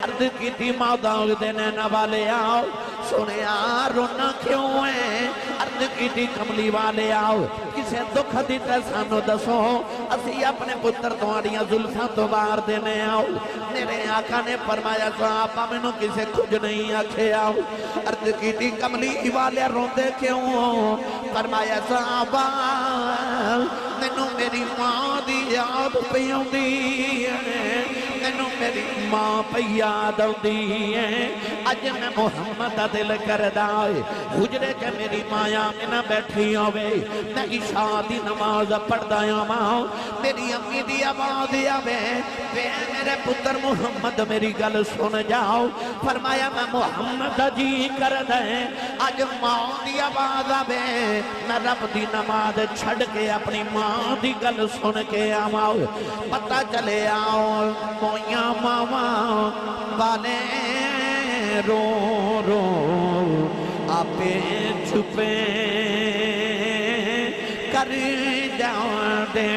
अर्ज की मौदा देने न वाले आओ सुने रोना क्यों है अर्ज की कमली वाले आओ किसे दुख दिता सानू दसो असी अपने पुत्र तुहाड़ियां जुल्फां तो बाहर देने आओ मेरे आका ने फरमाया सहाबा मैनू किसे कुछ नहीं आखे आओ अर्ज की कमली वाले रोंदे क्यों फरमाया सहाबा मैनू मेरी मां दी याद पई आउंदी है मैनू मेरी मां पई याद आउंदी है अज मैं मुहम्मद दा दिल करदा है हुजरे च मेरी माया में ना बैठी होवे मैं इशा दी नमाज पढ़दा आवां मेरी अम्मी दी आवाज आवे वे मेरे पुत्र मुहम्मद मेरी गल सुन जाओ फरमाया मैं मुहम्मद दा जी करदा है अज मां दी आवाज आवे मैं रब दी नमाज छड़ के अपनी मां दी गल सुन के आवां पता चले आओ मोया मावा वाले रो रो आपे छुपे कर जाते